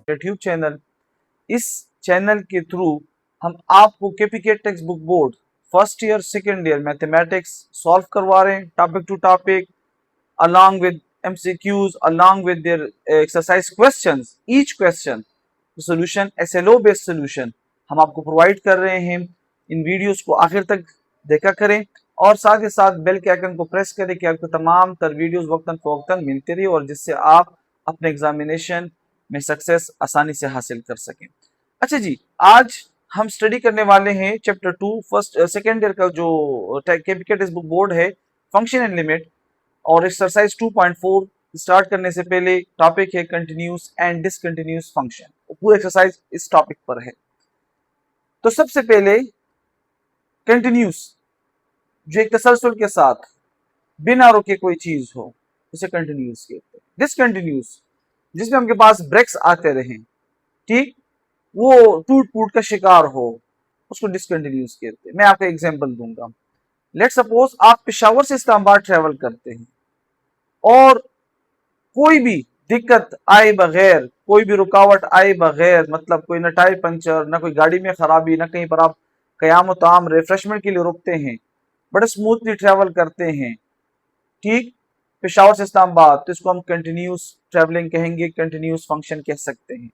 YouTube channel. इस channel के through हम आपको KPK text book board first year second year mathematics solve करवा रहे हैं topic to topic, along with MCQs, along with their exercise questions, each question solution SLO based solution हम आपको provide कर रहे हैं। इन वीडियोस को आखिर तक देखा करें और साथ ही साथ बेल के आइकन को प्रेस करें कि आपको तमाम तर वीडियोस वक्तन फवक्तन मिलते रहे और जिससे आप अपने एग्जामिनेशन में सक्सेस आसानी से हासिल कर सकें। अच्छा जी, आज हम स्टडी करने वाले हैं चैप्टर 2 फर्स्ट सेकेंड ईयर का जो केपीके टेक्स्ट बुक बोर्ड है, फंक्शन एंड लिमिट। और एक्सरसाइज 2.4 स्टार्ट करने से पहले टॉपिक है कंटिन्यूस एंड डिसकंटिन्यूस फंक्शन। पूरा एक्सरसाइज इस टॉपिक पर है। तो सबसे पहले कंटिन्यूस, जो एक तसलसल के साथ बिना रुके कोई चीज हो उसे कंटिन्यूस कहते हैं। डिसकंटिन्यूस, जिसमें आपके पास ब्रेक्स आते रहे, ठीक, वो टूट फूट का शिकार हो, उसको डिसकंटिन्यूस कहते हैं। मैं आपको एग्जांपल दूंगा। लेट सपोज आप पेशावर से इस्लामाबाद ट्रेवल करते हैं और कोई भी दिक्कत आए बगैर, कोई भी रुकावट आए बगैर, मतलब कोई ना टायर पंचर, ना कोई गाड़ी में खराबी, ना कहीं पर आप कयाम ताम रिफ्रेशमेंट के लिए रुकते हैं, बड़े स्मूथली ट्रेवल करते हैं, ठीक, पेशावर से इस्लामाबाद, तो इसको हम कंटिन्यूस ट्रेवलिंग कहेंगे, कंटिन्यूस फंक्शन कह सकते हैं।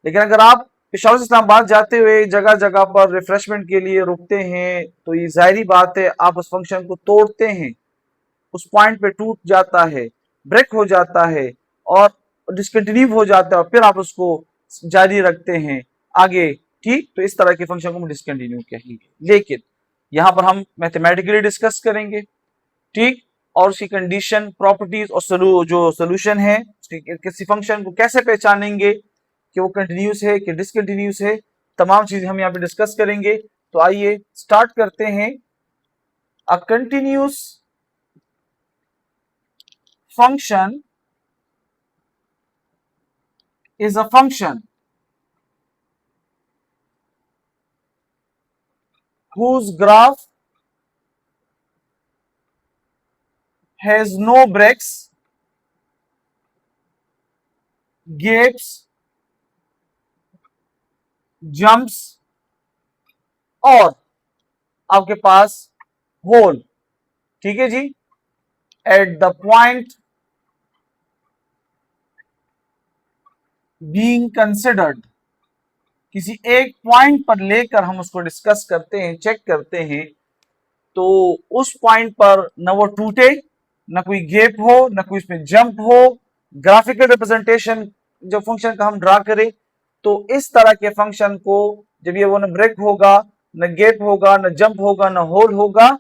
लेकिन अगर आप पेशावर से इस्लामाबाद जाते हुए जगह जगह पर रिफ्रेशमेंट के लिए रुकते हैं तो ये जाहिर बात है आप उस फंक्शन को तोड़ते हैं, उस पॉइंट पे टूट जाता है, ब्रेक हो जाता है और डिसकंटिन्यू हो जाता है और फिर आप उसको जारी रखते हैं आगे, ठीक। तो इस तरह के फंक्शन को हम डिसकंटिन्यू कहेंगे। लेकिन यहां पर हम मैथमेटिकली डिस्कस करेंगे, ठीक, और उसकी कंडीशन, प्रॉपर्टीज और जो सोल्यूशन है किसी फंक्शन को कैसे पहचानेंगे कि वो कंटिन्यूस है कि डिसकंटिन्यूस है, तमाम चीजें हम यहाँ पे डिस्कस करेंगे। तो आइए स्टार्ट करते हैं। A continuous function is a function whose graph has no breaks, gaps, jumps और आपके पास होल, ठीक है जी, at the point being considered, किसी एक पॉइंट पर लेकर हम उसको डिस्कस करते हैं, चेक करते हैं, तो उस पॉइंट पर न वो टूटे, न कोई गैप हो, न कोई इसमें जंप हो, ग्राफिकल रिप्रेजेंटेशन जो फंक्शन का हम ड्रा करें, तो इस तरह के फंक्शन को जब ये वो न ब्रेक होगा, न गैप होगा, न जंप होगा, न होल होगा,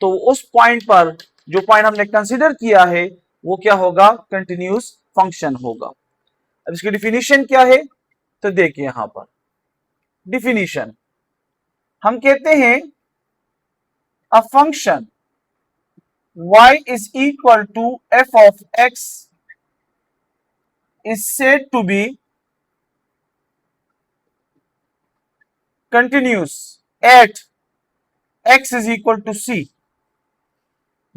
तो उस पॉइंट पर जो पॉइंट हमने कंसीडर किया है वो क्या होगा, कंटिन्यूस फंक्शन होगा। अब इसकी डिफिनीशन क्या है, तो देखिए यहां पर डिफिनीशन हम कहते हैं a function y is equal to f of x is said to be continuous at x is equal to c।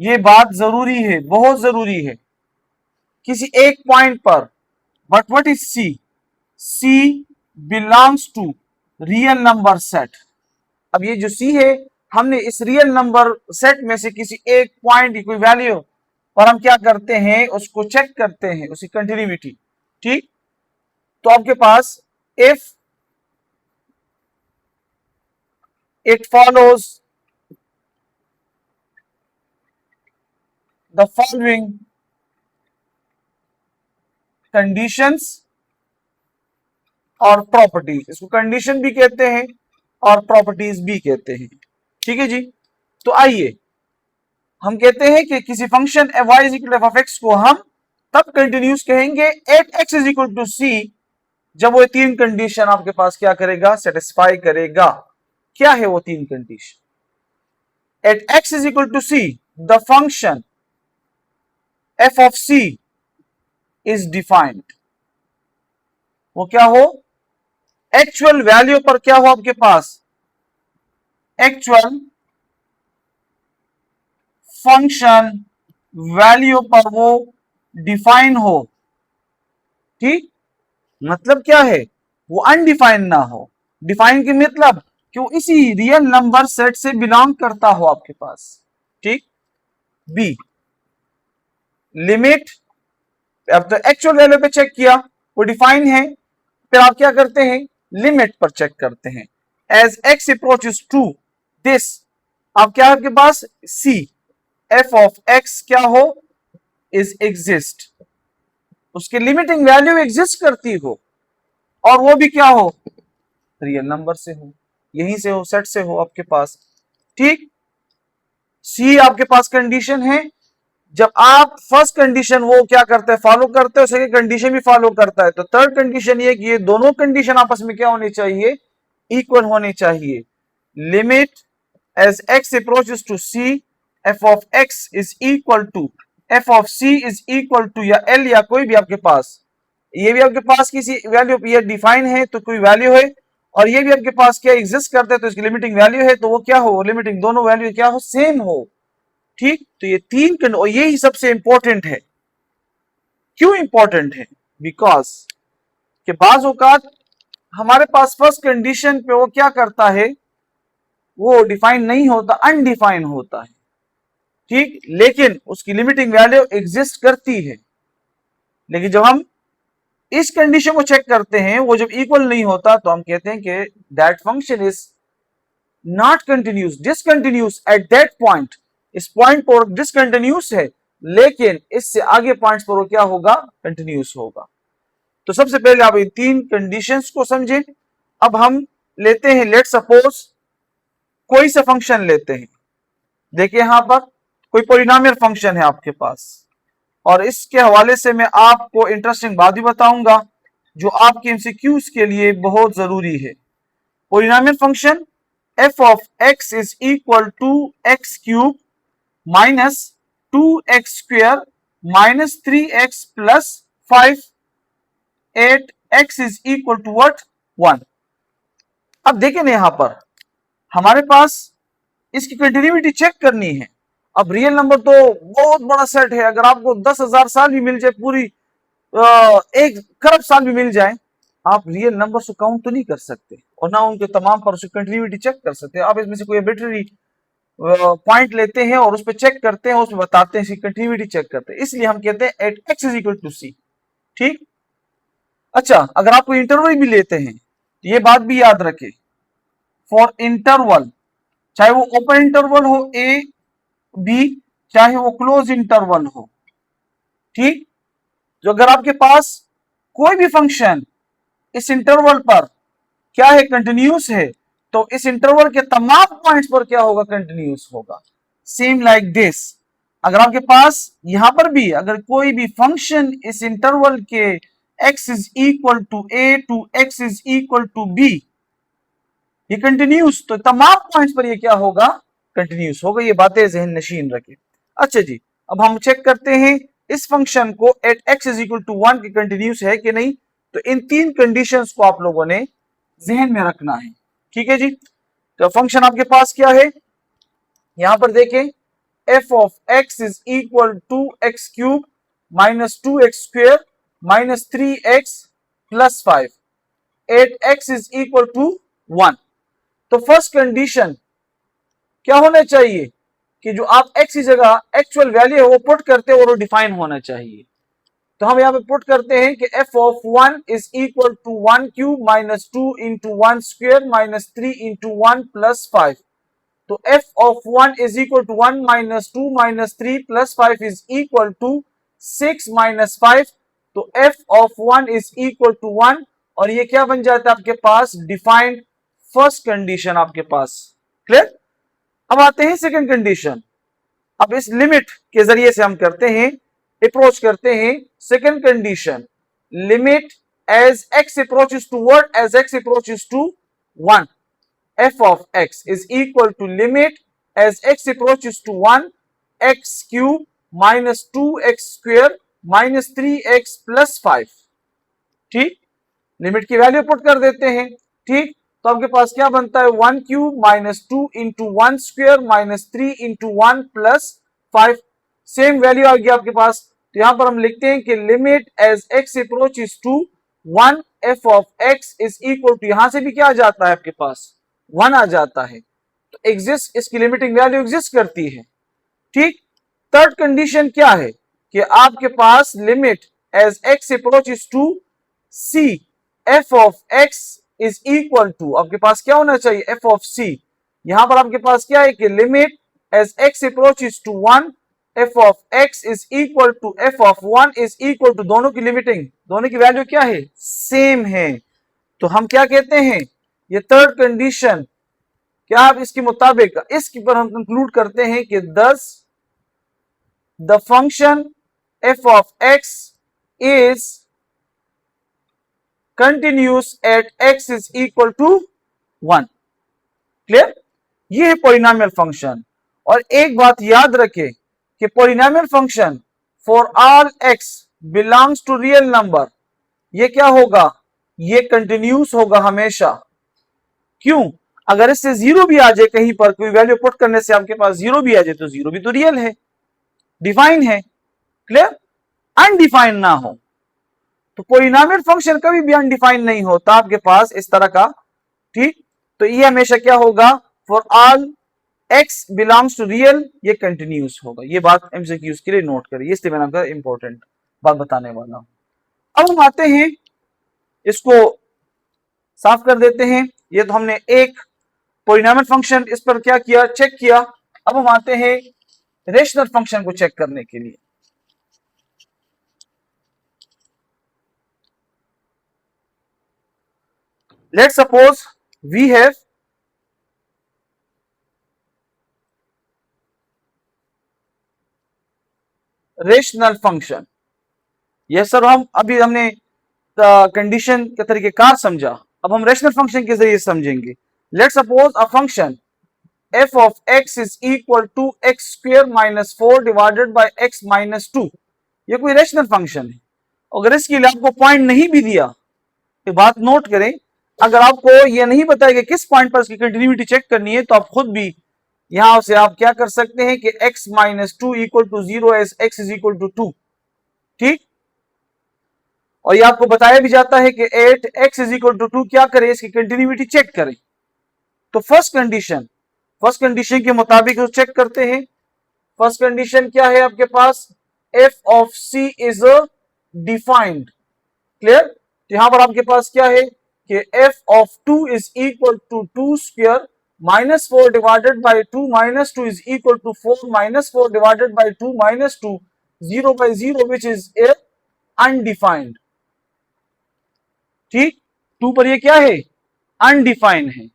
ये बात जरूरी है, बहुत जरूरी है, किसी एक पॉइंट पर। But what is c? c belongs to real number set. अब ये जो c है, हमने इस रियल नंबर सेट में से किसी एक पॉइंट की कोई वैल्यू और हम क्या करते हैं, उसको चेक करते हैं, उसकी कंटिन्यूटी, ठीक। तो आपके पास if it follows the following conditions और प्रॉपर्टीज, इसको कंडीशन भी कहते हैं और प्रॉपर्टीज भी कहते हैं, ठीक है जी। तो आइए हम कहते हैं कि किसी function y is equal to f x को हम तब कंटिन्यूस कहेंगे at x is equal to c, जब वो तीन कंडीशन आपके पास क्या करेगा, सेटिस्फाई करेगा। क्या है वो तीन condition? At x is equal to c the function f of c is defined. वो क्या हो, एक्चुअल वैल्यू पर क्या हो आपके पास, एक्चुअल फंक्शन वैल्यू पर वो डिफाइन हो, ठीक। मतलब क्या है, वो अनडिफाइंड ना हो। डिफाइन के मतलब कि वो इसी रियल नंबर सेट से बिलोंग करता हो आपके पास। ठीक। बी, लिमिट, अब तो एक्चुअल वैल्यू पे चेक किया, वो डिफाइन है, फिर आप क्या करते हैं, लिमिट पर चेक करते हैं। As x approaches to this, अब क्या है आपके पास, सी एफ ऑफ एक्स क्या हो, इज एग्जिस्ट, उसकी लिमिटिंग वैल्यू एग्जिस्ट करती हो, और वो भी क्या हो, रियल नंबर से हो, यहीं से हो, सेट से हो आपके पास। ठीक। सी आपके पास कंडीशन है। जब आप फर्स्ट कंडीशन वो क्या करते हैं, फॉलो करते हो, सेकंड कंडीशन भी फॉलो करता है, तो थर्ड कंडीशन ये कि ये दोनों कंडीशन आपस में क्या होनी चाहिए, इक्वल होनी चाहिए। Limit as x approaches to C, F of x is equal to F of C is equal to, या एल या कोई भी आपके पास, ये भी आपके पास किसी वैल्यू ये डिफाइन है तो कोई वैल्यू है, और ये भी आपके पास क्या एग्जिस्ट करता है तो इसकी लिमिटिंग वैल्यू है, तो वो क्या हो, लिमिटिंग दोनों वैल्यू क्या हो, सेम हो। ठीक। तो ये तीन, और ये ही सबसे इंपॉर्टेंट है। क्यों इंपॉर्टेंट है, बिकॉज के बाज औकात हमारे पास फर्स्ट कंडीशन पे वो क्या करता है, वो डिफाइन नहीं होता, अनडिफाइन होता है। ठीक। लेकिन उसकी लिमिटिंग वैल्यू एग्जिस्ट करती है। लेकिन जब हम इस कंडीशन को चेक करते हैं, वो जब इक्वल नहीं होता, तो हम कहते हैं कि that function is not continuous, discontinuous at that point, इस पॉइंट पर डिसकंटिन्यूस है, लेकिन इससे आगे पॉइंट्स पर वो क्या होगा, कंटिन्यूस होगा। तो सबसे पहले आप इन तीन कंडीशंस को समझें। अब हम लेते हैं, लेट सपोज कोई सा फंक्शन लेते हैं, देखिए यहां पर कोई पॉलिनोमियल फंक्शन है आपके पास, और इसके हवाले से मैं आपको इंटरेस्टिंग बात भी बताऊंगा जो आपके एमसीक्यूज के लिए बहुत जरूरी है। Polynomial function F of x is equal to X cube minus 2x² minus 3x plus 5, 8x is equal to what, 1। अब देखें ना, यहां पर हमारे पास इसकी कंटिन्यूटी चेक करनी है। अब रियल नंबर तो बहुत बड़ा सेट है, अगर आपको 10,000 साल भी मिल जाए, पूरी 1 खरब साल भी मिल जाए, आप रियल नंबर से काउंट तो नहीं कर सकते, और ना उनके तमाम पर उसकी कंटिन्यूटी चेक कर सकते। आप इसमें से कोई आर्बिट्रेरी पॉइंट लेते हैं और उस पर चेक करते हैं, उसमें बताते हैं, इसकी कंटिन्यूटी चेक करते हैं, इसलिए हम कहते हैं at X is equal to C. ठीक। अच्छा, अगर आप कोई इंटरवल भी लेते हैं, तो ये बात भी याद रखें, फॉर इंटरवल, चाहे वो ओपन इंटरवल हो ए बी, चाहे वो क्लोज इंटरवल हो। ठीक। जो अगर आपके पास कोई भी फंक्शन इस इंटरवल पर क्या है, कंटिन्यूस है, तो इस इंटरवल के तमाम पॉइंट्स पर क्या होगा, कंटिन्यूस होगा। सेम लाइक दिस, अगर आपके पास यहां पर भी अगर कोई भी फंक्शन इस इंटरवल के x is equal to A to x is equal to B, ये कंटिन्यूस, तो तमाम पॉइंट्स पर ये क्या होगा, कंटिन्यूस होगा। ये बातें जहन नशीन रखें। अच्छा जी, अब हम चेक करते हैं इस फंक्शन को at x is equal to 1 की कंटिन्यूस है कि नहीं। तो इन तीन कंडीशंस को आप लोगों ने जहन में रखना है। ठीक है जी। तो फंक्शन आपके पास क्या है, यहां पर देखें, F of x is equal to X cube minus 2x² minus 3x plus 5, 8x is equal to 1। तो फर्स्ट कंडीशन क्या होना चाहिए कि जो आप x की जगह एक्चुअल वैल्यू है वो पुट करते हैं और वो डिफाइन होना चाहिए। तो हम यहां पे पुट करते हैं कि f of 1 is equal to 1 cube minus 2 into 1 square minus 3 into 1 plus 5। तो f of 1 is equal to 1 minus 2 minus 3 plus 5 is equal to 6 minus 5। तो f of 1 is equal to 1, और ये क्या बन जाता है आपके पास, डिफाइंड फर्स्ट कंडीशन आपके पास। क्लियर। अब आते हैं सेकंड कंडीशन। अब इस लिमिट के जरिए से हम करते हैं, अप्रोच करते हैं second condition, limit as x approaches to what, as x approaches to 1, f of x is equal to limit as x approaches to 1 x cube minus 2x square minus 3x plus 5। ठीक। Limit की value put कर देते हैं। ठीक। तो आपके पास क्या बनता है, 1 cube minus 2 into 1 square minus 3 into 1 plus 5, same value आ गया आपके पास। तो यहां पर हम लिखते हैं कि limit as x approaches to 1 F of x is equal to, यहां से भी क्या आ जाता है आपके पास 1 आ जाता है, तो एग्जिस्ट, इसकी लिमिटिंग वैल्यू एग्जिस्ट करती है। ठीक, थर्ड कंडीशन क्या है कि आपके पास limit as x approaches to C F of x is equal to, आपके पास क्या होना चाहिए एफ ऑफ सी। यहां पर आपके पास क्या है कि limit as x approaches to 1 F of x is equal to F of 1 is equal to, दोनों की लिमिटिंग, दोनों की वैल्यू क्या है, सेम है। तो हम क्या कहते हैं, ये थर्ड कंडीशन क्या आप इसके मुताबिक इसके पर हम कंक्लूड करते हैं कि thus the function F of x is continuous at X is equal to 1। Clear, ये है पॉलिनोमियल फंक्शन। और एक बात याद रखें कि polynomial function for all x belongs to real number, ये क्या होगा, ये कंटिन्यूस होगा हमेशा। क्यों, अगर इससे जीरो भी आ जाए, कहीं पर कोई वैल्यू पुट करने से आपके पास जीरो भी आ जाए, तो जीरो भी तो रियल है, डिफाइन है। क्लियर, अनडिफाइंड ना हो तो पॉलिनोमियल फंक्शन कभी भी अनडिफाइंड नहीं होता आपके पास इस तरह का। ठीक, तो ये हमेशा क्या होगा, for all x belongs to real, ये कंटिन्यूस होगा। ये बात एमसीक्यूज के लिए नोट करिए, इसलिए मैंने आपका इंपॉर्टेंट बात बताने वाला हूं। अब हम आते हैं, इसको साफ कर देते हैं। ये तो हमने एक पॉलिनोमियल फंक्शन इस पर क्या किया, चेक किया। अब हम आते हैं रेशनल फंक्शन को चेक करने के लिए। Let's suppose we have rational function. ये सर हमने कंडीशन के तरीके कार समझा, अब हम रेशनल फंक्शन के जरिए समझेंगे। Let's suppose a function F of x is equal to x square minus 4 divided by X minus 2। ये कोई रेशनल फंक्शन है। अगर इसके लिए आपको पॉइंट नहीं भी दिया, तो बात नोट करें, अगर आपको यह नहीं बताया कि किस पॉइंट पर इसकी कंटिन्यूटी चेक करनी है, तो आप खुद भी यहां से आप क्या कर सकते हैं कि x minus 2 equal to 0 as x is equal to 2। ठीक, और ये आपको बताया भी जाता है कि 8x इज इक्वल टू 2 क्या करें, इसकी कंटिन्यूटी चेक करें। तो फर्स्ट कंडीशन के मुताबिक चेक करते हैं। फर्स्ट कंडीशन क्या है आपके पास, F of C is defined. Clear, तो यहां पर आपके पास क्या है कि F of 2 is equal to 2 square minus 4 divided by 2 minus 2 is equal to 4 minus 4 divided by 2 minus 2 0 by 0 which is a undefined. ठीक, 2 पर ये क्या है, अनडिफाइंड है।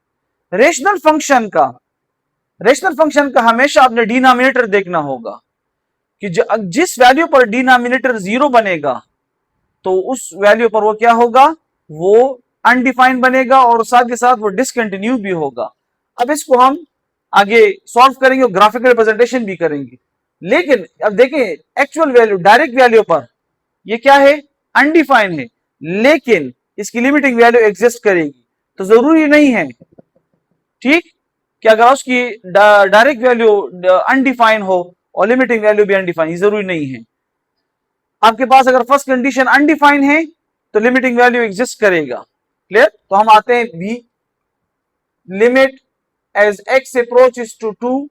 रेशनल फंक्शन का हमेशा आपने डिनोमिनेटर देखना होगा कि जिस वैल्यू पर डिनोमिनेटर 0 बनेगा, तो उस वैल्यू पर वो क्या होगा, वो अनडिफाइंड बनेगा और साथ के साथ वो डिसकंटिन्यू भी होगा। अब इसको हम आगे सॉल्व करेंगे और ग्राफिकल रिप्रेजेंटेशन भी करेंगे। लेकिन अब देखें, एक्चुअल वैल्यू डायरेक्ट वैल्यू पर ये क्या है, अनडिफाइंड है, लेकिन इसकी लिमिटिंग वैल्यू एग्जिस्ट करेगी। तो जरूरी नहीं है, ठीक, कि अगर उसकी डायरेक्ट वैल्यू अनडिफाइंड हो और लिमिटिंग वैल्यू भी अनडिफाइंड, जरूरी नहीं है। आपके पास अगर फर्स्ट कंडीशन अनडिफाइंड है तो लिमिटिंग वैल्यू एग्जिस्ट करेगा। क्लियर, तो हम आते हैं B, limit as x approaches to 2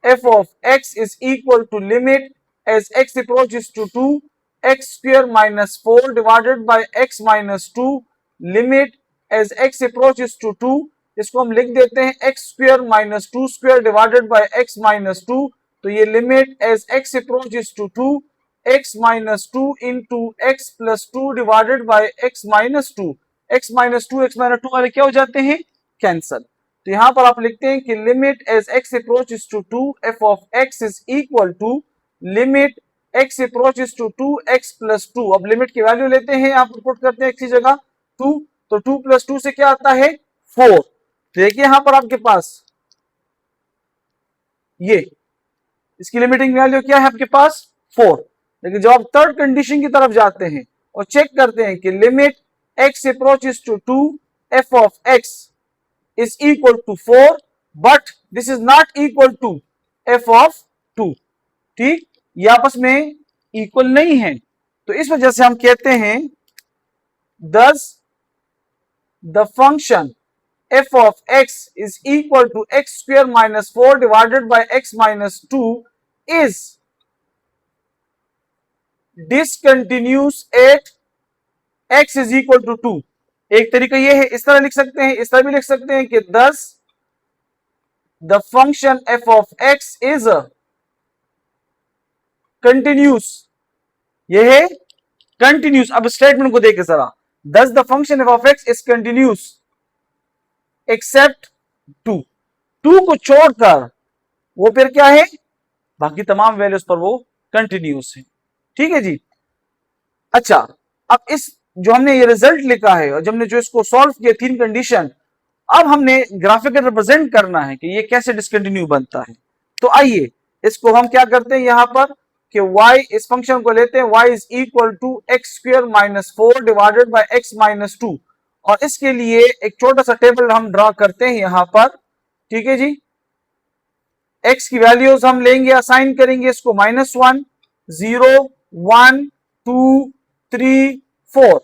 F of x is equal to limit as x approaches to 2 X square minus 4 divided by X minus 2 limit as x approaches to 2, इसको हम लिख देते हैं X square minus 2 square divided by X minus 2। तो ये limit as x approaches to 2 x minus 2 into x plus 2 divided by x minus 2, x minus 2 वाले क्या हो जाते हैं, कैंसल। तो यहां पर आप लिखते हैं कि limit as x approaches to 2 f of x is equal to limit x approaches to 2 x plus 2। अब लिमिट की वैल्यू लेते हैं, आप पुट करते हैं x की जगह 2, तो 2 प्लस 2 से क्या आता है 4। देखिए यहां पर आपके पास ये इसकी लिमिटिंग वैल्यू क्या है आपके पास 4। लेकिन जब आप थर्ड कंडीशन की तरफ जाते हैं और चेक करते हैं कि limit x approaches to 2 f of x is equal to 4 but this is not equal to f of 2। ठीक, ये आपस में इक्वल नहीं है, तो इस वजह से हम कहते हैं thus the function f of x is equal to x square minus 4 divided by x minus 2 is discontinuous at x is equal to 2. एक तरीका ये है, इस तरह लिख सकते हैं, इस तरह भी लिख सकते हैं कि thus the function f of x is continuous. ये है continuous. अब स्टेटमेंट को देखिए जरा, thus the function f of x is continuous except 2. 2 को छोड़कर वो फिर क्या है, बाकी तमाम वैल्यूज पर वो कंटिन्यूस है. ठीक है जी. अच्छा, अब इस जो हमने ये रिजल्ट लिखा है और जब हमने जो इसको सॉल्व किया 3 कंडीशन, अब हमने ग्राफिकल रिप्रेजेंट करना है कि ये कैसे डिसकंटिन्यू बनता है. तो आइए इसको हम क्या करते हैं यहां पर कि y, इस फंक्शन को लेते हैं y is equal to x square minus 4 divided by x minus 2, और इसके लिए एक छोटा सा टेबल हम ड्रा करते हैं यहां पर. ठीक है जी. x की वैल्यूज हम लेंगे, असाइन करेंगे इसको -1 0 1 2 3 4.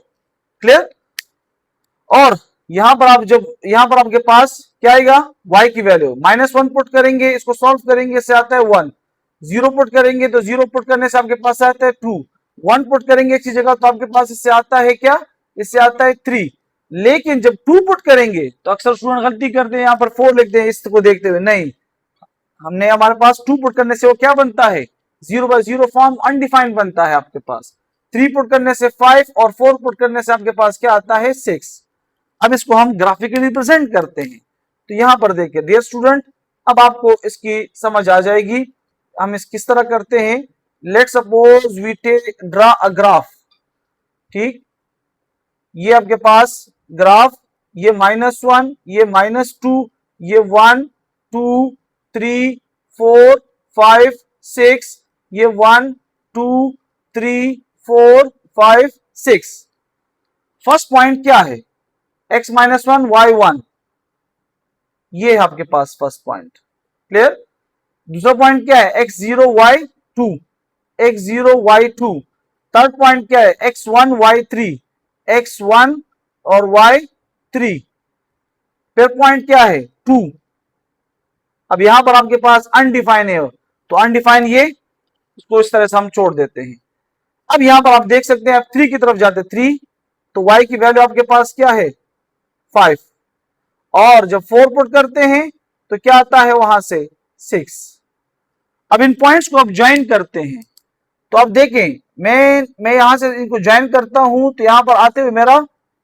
क्लियर. और यहां पर आप जब यहां पर आपके पास क्या आएगा, y की वैल्यू -1 पुट करेंगे, इसको सॉल्व करेंगे, इससे आता है 1. 0 पुट करेंगे तो 0 पुट करने से आपके पास आता है 2. 1 पुट करेंगे इसी जगह तो आपके पास इससे आता है क्या, इससे आता है 3. लेकिन जब 2 पुट करेंगे तो अक्सर स्टूडेंट गलती करते हैं, यहां पर 4 लिखते हैं इसको देखते हुए. नहीं, हमने हमारे पास 2 पुट करने से वो क्या बनता है, 0 बाय 0 फॉर्म अनडिफाइंड बनता है आपके पास. 3 पुट करने से 5 और 4 पुट करने से आपके पास क्या आता है 6. अब इसको हम ग्राफिकली रिप्रेजेंट करते हैं. तो यहां पर देखिए डियर स्टूडेंट, अब आपको इसकी समझ आ जाएगी हम इस किस तरह करते हैं. Let suppose we draw a graph. ठीक, ये आपके पास ग्राफ, ये -1, ये -2, ये 1 2 3 4 5 6, ये 1 2 3 4 5 6. फर्स्ट पॉइंट क्या है, x -1 y 1, ये है आपके पास फर्स्ट पॉइंट. क्लियर. दूसरा पॉइंट क्या है, x0 y 2, x0 y 2. Third point क्या है, x1 y 3, x1 और y 3. फिर पॉइंट क्या है 2. अब यहां पर आपके पास अनडिफाइन है, तो अनडिफाइन ये इसको इस तरह से हम छोड़ देते हैं. अब यहां पर आप देख सकते हैं आप 3 की तरफ जाते 3, तो y की वैल्यू आपके पास क्या है 5, और जब 4 पुट करते हैं तो क्या आता है वहां से 6. अब इन पॉइंट्स को आप ज्वाइन करते हैं, तो आप देखें मैं यहां से इनको ज्वाइन करता हूं तो यहां पर आते हुए मेरा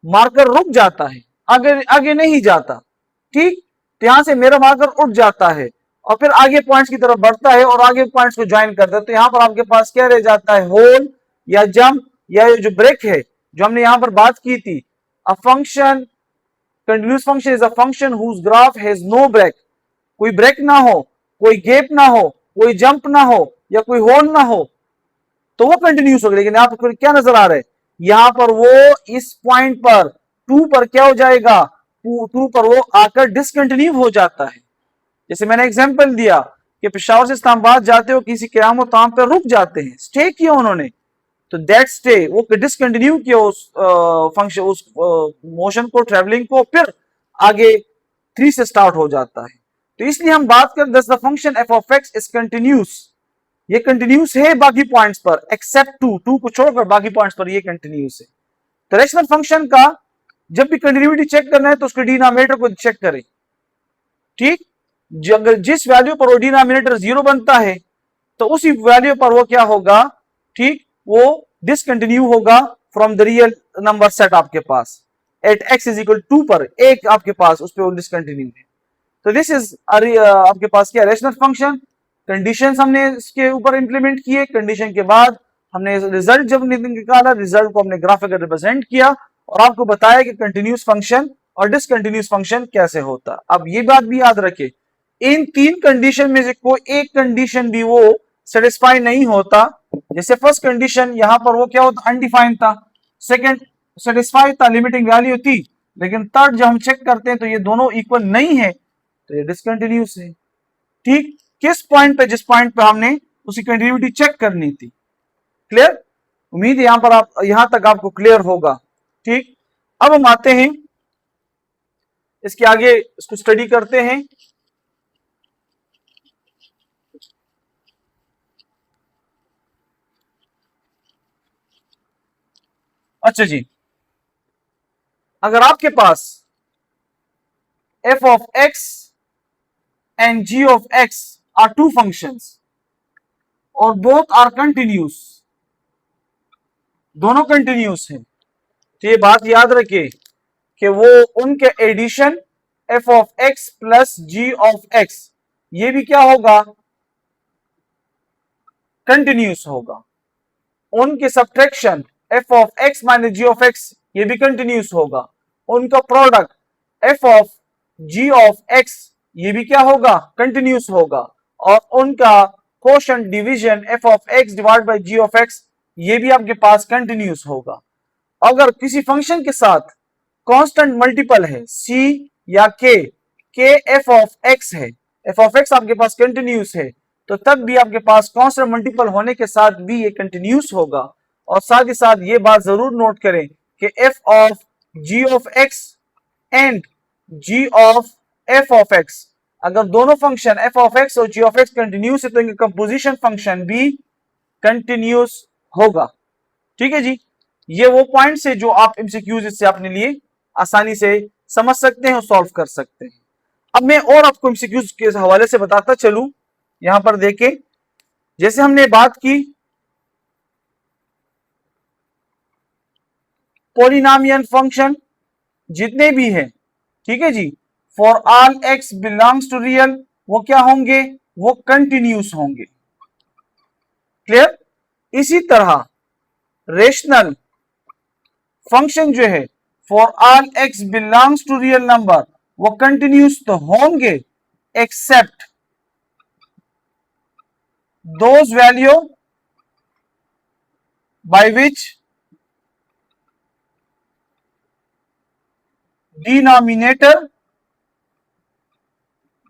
मार्कर रुक जाता है, आगे नहीं जाता. ठीक, तो यहां से मेरा मार्कर उठ जाता है और फिर आगे पॉइंट्स की तरफ बढ़ता है और आगे पॉइंट्स को ज्वाइन करता है. तो यहां पर आपके पास क्या रह जाता है, होल या जंप या जो ब्रेक है जो हमने यहां पर बात की थी. A function, continuous function is a function whose graph has no break. कोई ब्रेक ना हो, कोई गैप ना हो, कोई जंप ना हो या कोई होल ना हो, तो वो कंटिन्यूस हो गया. लेकिन यहाँ पर क्या नजर आ रहा है, यहां पर वो इस पॉइंट पर 2 पर क्या हो जाएगा, 2 पर वो आकर डिसकंटिन्यू हो जाता है. जैसे मैंने एग्जांपल दिया कि पेशावर से इस्लामाबाद जाते हो किसी क़याम ताम पर रुक जाते हैं, स्टे किया उन्होंने, तो दैट स्टे वो डिसकंटिन्यू किया उस फंक्शन, उस मोशन को, ट्रेवलिंग को, फिर आगे 3 से स्टार्ट हो जाता है. तो इसलिए हम बात करें the function F of x is continuous, ये कंटिन्यूस है बाकी पॉइंट्स पर एक्सेप्ट 2 को छोड़कर बाकी पॉइंट्स पर ये कंटिन्यूस है. तो रैशनल फंक्शन का जब भी कंटिन्यूटी चेक करना है तो उसके डिनोमिनेटर को चेक करें. ठीक, अगर जिस वैल्यू पर वो डिनोमिनेटर 0 बनता है तो उसी वैल्यू पर वो क्या होगा, ठीक, वो डिसकंटिन्यू होगा from the real number set आपके पास एट x इज इक्वल 2 पर एक आपके पास उस पर वो डिसकंटिन्यू है. तो दिस इज आपके पास क्या रैशनल फंक्शन. कंडीशंस हमने इसके ऊपर इंप्लीमेंट किए, कंडीशन के बाद हमने रिजल्ट जब निकाला, रिजल्ट को हमने ग्राफिकली रिप्रेजेंट किया और आपको बताया कि कंटिन्यूस फंक्शन और डिसकंटिन्यूस फंक्शन कैसे होता. अब ये बात भी याद रखें, इन 3 कंडीशन में से कोई एक कंडीशन भी वो सेटिस्फाई नहीं होता. जैसे फर्स्ट कंडीशन यहां पर वो क्या होता, अनडिफाइंड था. सेकंड सेटिस्फाई था, लिमिटिंग वैल्यू थी. लेकिन थर्ड जब हम चेक करते हैं तो ये दोनों इक्वल नहीं है, तो ये डिसकंटिन्यूस है. ठीक, किस पॉइंट पे, जिस पॉइंट पे हमने उसकी कंटिन्यूटी चेक करनी थी. क्लियर. उम्मीद है यहां पर आप, यहां तक आपको क्लियर होगा. ठीक, अब हम आते हैं इसके आगे इसको स्टडी करते हैं। अच्छा जी, अगर आपके पास f of x and g of x are two functions और both are continuous, दोनों कंटिन्यूस हैं, तो ये बात याद रखिए कि वो उनके addition f of x plus g of x ये भी क्या होगा, कंटिन्यूस होगा। उनके subtraction f of x minus g of x ये भी कंटिन्यूस होगा। उनका product f of g of x ये भी क्या होगा, कंटिन्यूस होगा। और उनका quotient division f of x divide by g of x ये भी आपके पास कंटिन्यूस होगा। अगर किसी फंक्शन के साथ कांस्टेंट मल्टीपल है c या k f of x है, f of x आपके पास कंटिन्यूस है, तो तब भी आपके पास कांस्टेंट मल्टीपल होने के साथ भी ये कंटिन्यूस होगा। और साथ ही साथ ये बात जरूर नोट करें कि f of g of x and g of f of x अगर दोनों फंक्शन f of x और g of x कंटिन्यूस है तो इनका कंपोजिशन फंक्शन भी कंटिन्यूस होगा। ठीक है जी, ये वो पॉइंट्स है जो आप एमसीक्यूज इससे अपने लिए आसानी से समझ सकते हैं और सॉल्व कर सकते हैं। अब मैं और आपको एमसीक्यूज के हवाले से बताता चलूं। यहां पर देखें, जैसे हमने बात की पॉलिनोमियल फंक्शन जितने भी हैं, ठीक है जी, for all x belongs to real वो क्या होंगे, वो कंटिन्यूस होंगे। क्लियर। इसी तरह रेशनल फंक्शन जो है for all x belongs to real number वो कंटिन्यूस तो होंगे except those value by which denominator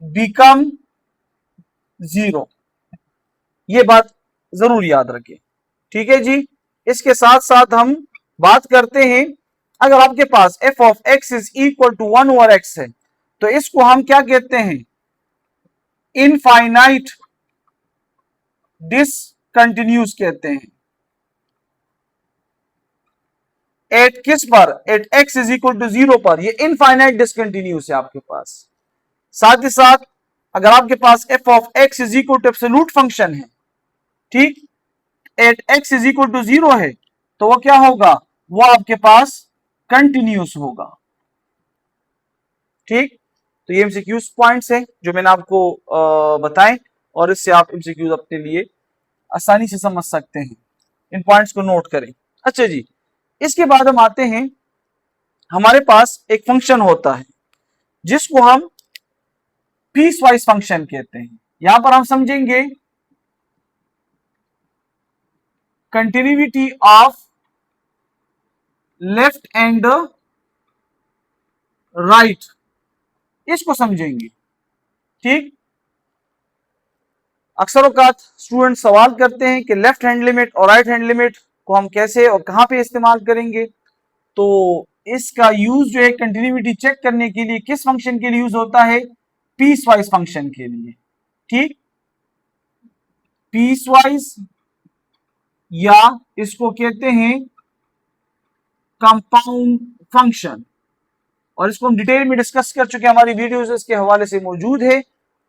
become zero. ये बात जरूर याद रखें। ठीक है जी, इसके साथ साथ हम बात करते हैं, अगर आपके पास f of x is equal to 1 over x है तो इसको हम क्या कहते हैं, इनफाइनाइट डिसकंटिन्यूस कहते हैं। एट किस पर, at x is equal to 0 पर ये इनफाइनाइट डिसकंटिन्यूस है आपके पास। साथ ही साथ अगर आपके पास f of x is equal to absolute function है, ठीक, at x is equal to 0 है तो वो क्या होगा, वो आपके पास कंटिन्यूस होगा। ठीक, तो ये एमसीक्यूज पॉइंट्स हैं जो मैंने आपको बताए और इससे आप एमसीक्यूज अपने लिए आसानी से समझ सकते हैं। इन पॉइंट्स को नोट करें। अच्छा जी, इसके बाद हम आते हैं, हमारे पास एक फंक्शन होता है जिसको हम पीस वाइज फंक्शन कहते हैं। यहां पर हम समझेंगे continuity of left and right, इसको समझेंगे। ठीक, अक्सर औकात स्टूडेंट सवाल करते हैं कि लेफ्ट हैंड लिमिट और राइट हैंड लिमिट को हम कैसे और कहां पे इस्तेमाल करेंगे। तो इसका यूज जो है कंटिन्यूटी चेक करने के लिए किस फंक्शन के लिए यूज होता है, पीस वाइज फंक्शन के लिए। ठीक, पीस वाइज या इसको कहते हैं कंपाउंड फंक्शन, और इसको हम डिटेल में डिस्कस कर चुके हैं, हमारी वीडियोस इसके हवाले से मौजूद है,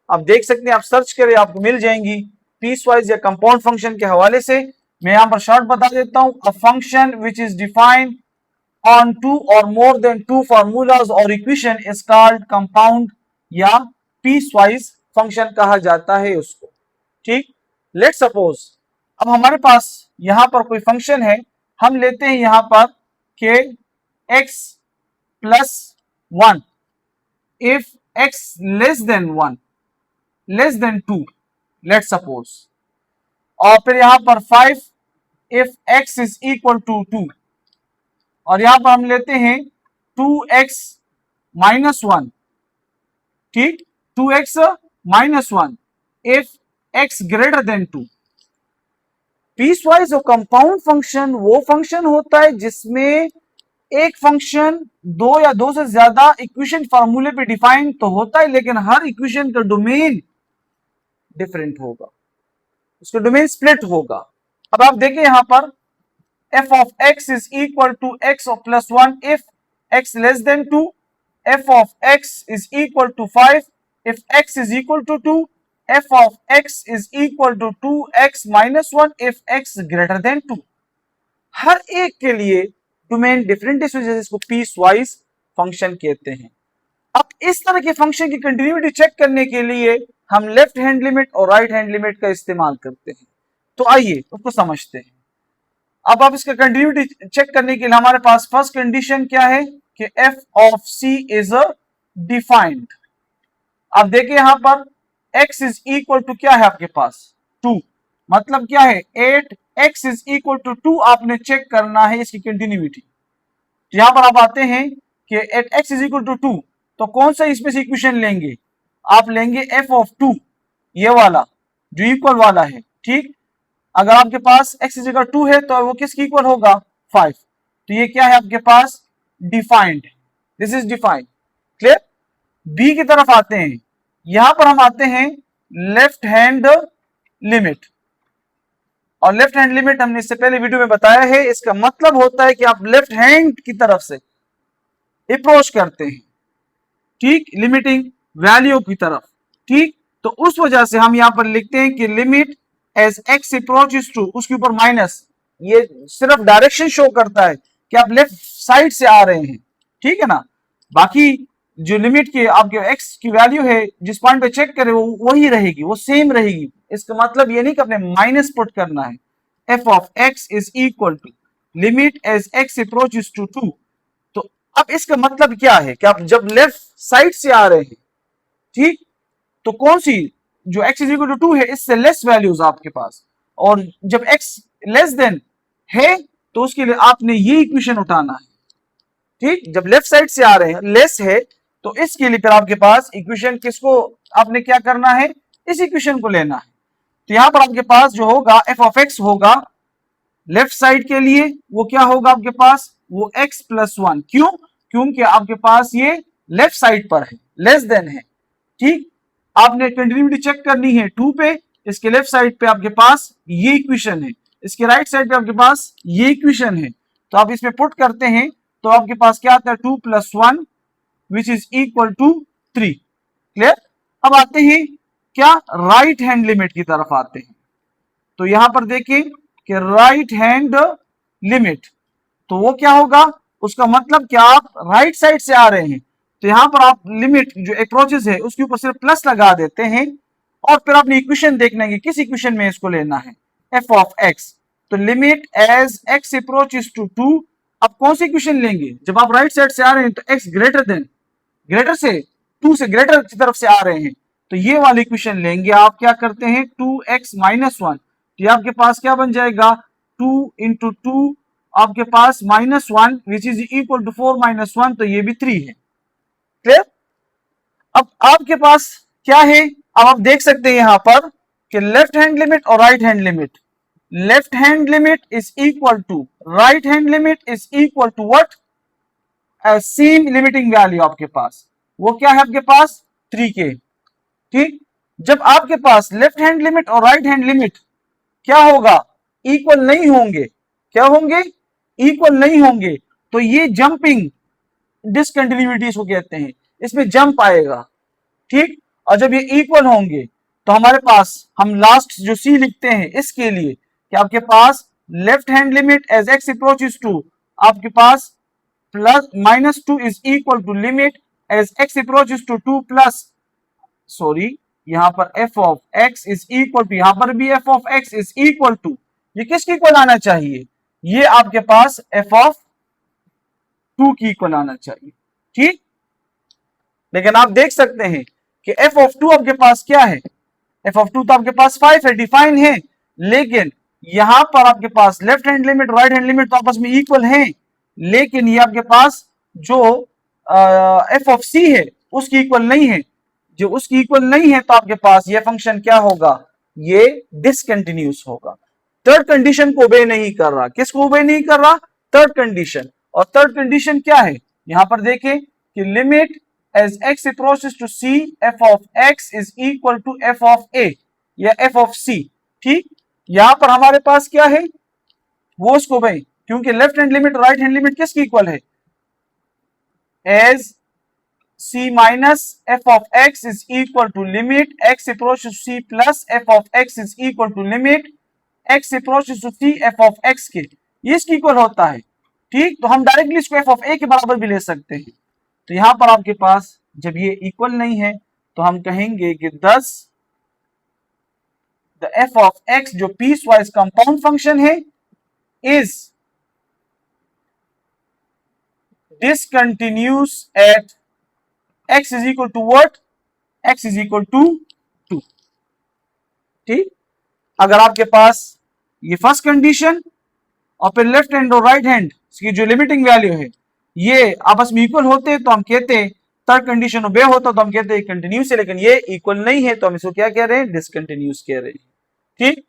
आप देख सकते हैं, आप सर्च करें आपको मिल जाएंगी पीस वाइज या कंपाउंड फंक्शन के हवाले से। मैं यहां पर शॉर्ट बता देता हूं, a function which is defined on two और मोर देन टू फॉर्मूलाज और इक्वेशन इज कॉल्ड कंपाउंड या पीस वाइज फंक्शन कहा जाता है उसको। ठीक, लेट सपोज अब हमारे पास यहां पर कोई फंक्शन है, हम लेते हैं यहां पर के x plus 1 if x less than 1 less than 2 let suppose, और फिर यहां पर 5 if x is equal to 2, और यहां पर हम लेते हैं 2x माइनस 1। ठीक, 2x minus 1 if x greater than 2। Piecewise और कंपाउंड फंक्शन वो फंक्शन होता है जिसमें एक फंक्शन दो या दो से ज्यादा इक्वेशन फार्मूले पे डिफाइन तो होता है, लेकिन हर इक्वेशन का डोमेन डिफरेंट होगा, उसका डोमेन स्प्लिट होगा। अब आप देखिए यहां पर f of x is equal to x of plus 1 if x less than 2, f of x is equal to 5 if x is equal to 2, f of x is equal to 2x minus 1 if x greater than 2। हर एक के लिए domain different, इस वजह से इसको piece wise function कहते हैं। अब इस तरह के फंक्शन की कंटिन्यूटी चेक करने के लिए हम लेफ्ट हैंड लिमिट और राइट हैंड लिमिट का इस्तेमाल करते हैं। तो आइए उसको समझते हैं। अब आप इसका कंटिन्यूटी चेक करने के लिए हमारे पास फर्स्ट कंडीशन क्या है कि f of c is a defined. अब देखिए यहां पर x इज इक्वल टू क्या है आपके पास 2, मतलब क्या है 8x इज इक्वल टू 2 आपने चेक करना है इसकी कंटिन्यूटी। तो यहां पर आप आते हैं कि 8x इज इक्वल टू 2, तो कौन सा इसमें से इक्वेशन लेंगे, आप लेंगे f ऑफ 2, ये वाला जो इक्वल वाला है, ठीक। अगर आपके पास x इज इक्वल 2 है तो वो किसकी इक्वल होगा 5, तो ये क्या है आपके पास defined, this is defined, clear. b की तरफ आते हैं, यहां पर हम आते हैं लेफ्ट हैंड लिमिट, और लेफ्ट हैंड लिमिट हमने इससे पहले वीडियो में बताया है, इसका मतलब होता है कि आप लेफ्ट हैंड की तरफ से अप्रोच करते हैं, ठीक, लिमिटिंग वैल्यू की तरफ, ठीक। तो उस वजह से हम यहां पर लिखते हैं कि limit as x approaches to, उसके ऊपर माइनस, ये सिर्फ डायरेक्शन शो करता है कि आप लेफ्ट साइड से आ रहे हैं, ठीक है ना। बाकी जो लिमिट के आपके एक्स की वैल्यू है जिस पॉइंट पे चेक करें वो वही रहेगी, वो सेम रहेगी। इसका मतलब ये नहीं कि आपने माइनस पुट करना है। F of x is equal to limit as x approaches to 2। तो अब इसका मतलब क्या है कि आप जब लेफ्ट साइड से आ रहे हैं, ठीक, तो कौन सी जो x इज इक्वल टू 2 है इससे लेस वैल्यूज आपके पास, और जब x लेस देन है तो उसके लिए आपने ये इक्वेशन उठाना है, ठीक। जब लेफ्ट साइड से आ रहे हैं लेस है तो इसके लिए फिर आपके पास इक्वेशन किसको आपने क्या करना है, इस इक्वेशन को लेना है। तो यहां पर आपके पास जो होगा f ऑफ x होगा लेफ्ट साइड के लिए वो क्या होगा आपके पास, वो x प्लस 1, क्यों, क्योंकि आपके पास ये लेफ्ट साइड पर है, लेस देन है, ठीक। आपने कंटिन्यूटी चेक करनी है 2 पे, इसके लेफ्ट साइड पे आपके पास ये इक्वेशन है, इसके राइट साइड पे आपके पास ये इक्वेशन है, तो आप इसमें पुट करते हैं तो आपके पास क्या आता है 2 plus 1 which is equal to 3, clear. अब आते हैं क्या राइट हैंड लिमिट की तरफ आते हैं। तो यहां पर देखिए कि राइट हैंड लिमिट, तो वो क्या होगा, उसका मतलब क्या आप राइट साइड से आ रहे हैं तो यहां पर आप लिमिट जो अप्रोचेस है उसके ऊपर सिर्फ प्लस लगा देते हैं, और फिर आपने इक्वेशन देखना है कि किस इक्वेशन में इसको लेना है, एफ ऑफ एक्स। तो limit as x approaches to 2, अब कौन सी इक्वेशन लेंगे, जब आप राइट साइड से आ रहे हैं तो एक्स ग्रेटर देन, ग्रेटर से 2 से ग्रेटर की तरफ से आ रहे हैं तो ये वाली इक्वेशन लेंगे। आप क्या करते हैं 2x माइनस 1, तो ये आपके पास क्या बन जाएगा 2 इंटू 2 आपके पास minus 1 which is equal to 4 minus 1, तो ये भी 3 है, क्लियर। अब आपके पास क्या है, अब आप देख सकते हैं यहां पर कि लेफ्ट हैंड लिमिट और right hand limit, left hand limit is equal to right hand limit is equal to what, same limiting value आपके पास, वो क्या है आपके पास 3k, ठीक। जब आपके पास लेफ्ट हैंड लिमिट और राइट हैंड लिमिट क्या होगा, इक्वल नहीं होंगे, क्या होंगे, इक्वल नहीं होंगे, तो ये जंपिंग डिसकंटिन्यूटीज को कहते हैं, इसमें जंप आएगा, ठीक। और जब ये इक्वल होंगे तो हमारे पास हम लास्ट जो सी लिखते हैं इसके लिए कि आपके पास left hand limit as x approaches to आपके पास plus minus 2 is equal to limit as x approaches to 2 plus, sorry यहां पर f of x is equal to, यहां पर भी f of x is equal to, ये किसकी equal आना चाहिए, ये आपके पास f ऑफ 2 की इक्वल आना चाहिए, ठीक। लेकिन आप देख सकते हैं कि f ऑफ 2 आपके पास क्या है, f ऑफ 2 तो आपके पास 5 है, डिफाइन है, लेकिन यहां पर आपके पास left hand limit right hand limit तो आपस में इक्वल है, लेकिन ये आपके पास जो f ऑफ c है उसकी इक्वल नहीं है, जो उसकी इक्वल नहीं है तो आपके पास ये फंक्शन क्या होगा, ये डिसकंटिन्यूस होगा, थर्ड कंडीशन को ओबे नहीं कर रहा, किसको ओबे नहीं कर रहा, थर्ड कंडीशन। और थर्ड कंडीशन क्या है, यहां पर देखें कि limit as x approaches to c f of x is equal to f of a या f ऑफ c। ठीक, यहां पर हमारे पास क्या है, वो उसको भाई, क्योंकि left hand limit right hand limit किसकी इक्वल है, as c minus f of x is equal to limit x approaches to c plus f of x is equal to limit x approaches to c f of x के, ये इसकी equal होता है। ठीक, तो हम directly इसको f of a के बराबर भी ले सकते हैं। तो यहां पर आपके पास जब ये इक्वल नहीं है तो हम कहेंगे कि thus the f of x जो पीस वाइज कंपाउंड फंक्शन है is discontinuous at x is equal to what, x is equal to 2। ठीक, अगर आपके पास ये फर्स्ट कंडीशन और फिर लेफ्ट हैंड और राइट हैंड की जो लिमिटिंग वैल्यू है ये आपस में इक्वल होते हैं तो हम कहते हैं, थर्ड कंडीशन ओबे होता तो हम कहते हैं कंटिन्यूस है, लेकिन ये इक्वल नहीं है तो हम इसको क्या कह रहे हैं, डिसकंटिन्यूस कह रहे हैं। ठीक,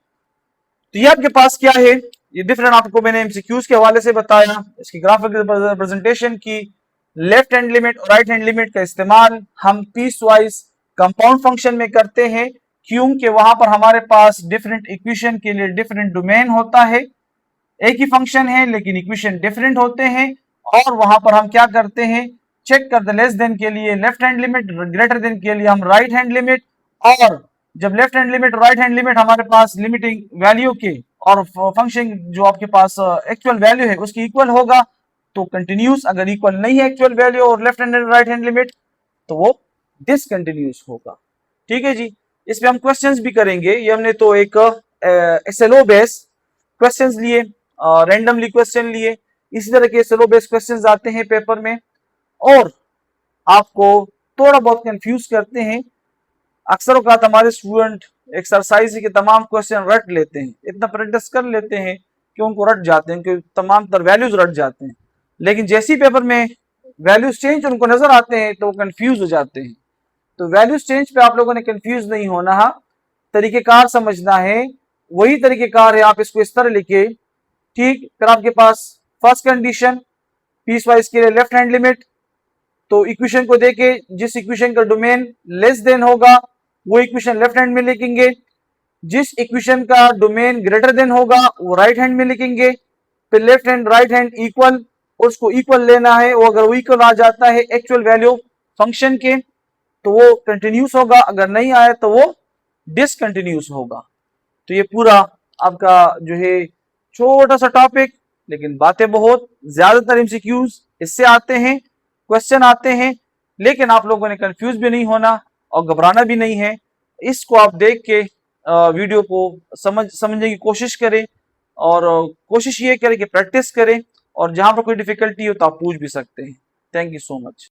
तो ये आपके पास क्या है, ये डिफरेंट आपको मैंने एमसीक्यूज के हवाले से बताया, इसकी ग्राफिकल रिप्रेजेंटेशन की। लेफ्ट हैंड लिमिट और राइट हैंड लिमिट का इस्तेमाल हम पीस वाइज कंपाउंड फंक्शन में करते हैं, क्योंकि वहां पर हमारे पास डिफरेंट इक्वेशन के लिए डिफरेंट डोमेन होता है, एक ही फंक्शन है लेकिन इक्वेशन डिफरेंट होते हैं, और वहां पर हम क्या करते हैं, चेक कर द लेस देन के लिए left hand limit, greater than के लिए हम राइट हैंड लिमिट, और जब left hand limit right hand limit हमारे पास लिमिटिंग वैल्यू के और फंक्शन जो आपके पास एक्चुअल वैल्यू है उसकी इक्वल होगा तो कंटिन्यूस, अगर इक्वल नहीं है एक्चुअल वैल्यू और left hand and right hand limit तो वो डिसकंटिन्यूस होगा। ठीक है जी, इस पे हम क्वेश्चंस भी करेंगे। ये हमने तो एक एसएलओ बेस क्वेश्चंस लिए, रैंडमली क्वेश्चन लिए, इसी तरह के एसएलओ बेस क्वेश्चंस आते हैं पेपर में और आपको थोड़ा बहुत कंफ्यूज करते हैं। अक्सर औकात हमारे स्टूडेंट एक्सरसाइज के तमाम क्वेश्चन रट लेते हैं, इतना प्रैक्टिस कर लेते हैं कि उनको रट जाते हैं, कि तमाम तर वैल्यूज रट जाते हैं, लेकिन जैसे ही पेपर में वैल्यूज चेंज उनको नजर आते हैं तो वो कंफ्यूज हो जाते हैं। तो वैल्यूज चेंज पे आप लोगों ने कंफ्यूज नहीं होना है, तरीकेकार समझना है, वही तरीकेकार है, आप इसको इस तरह लिखे। ठीक, फिर आपके पास फर्स्ट कंडीशन पीस वाइज के लिए लेफ्ट हैंड लिमिट, तो इक्वेशन को देके जिस इक्वेशन का डोमेन लेस देन होगा वो इक्वेशन लेफ्ट हैंड में लिखेंगे, जिस इक्वेशन का डोमेन ग्रेटर देन होगा वो राइट हैंड में लिखेंगे, फिर left hand right hand equal, उसको इक्वल लेना है, वो अगर वो इक्वल आ जाता है एक्चुअल वैल्यू फंक्शन के तो वो कंटिन्यूस होगा, अगर नहीं आया तो वो डिसकंटिन्यूस होगा। तो ये पूरा आपका जो है छोटा सा टॉपिक, लेकिन बातें बहुत, ज्यादातर एमसीक्यूज इससे आते हैं, क्वेश्चन आते हैं, लेकिन आप लोगों ने कंफ्यूज भी नहीं होना और घबराना भी नहीं है। इसको आप देख के वीडियो को समझने की कोशिश करें और कोशिश ये करें कि प्रैक्टिस करें, और जहां पर कोई डिफिकल्टी हो तो आप पूछ भी सकते हैं। Thank you so much.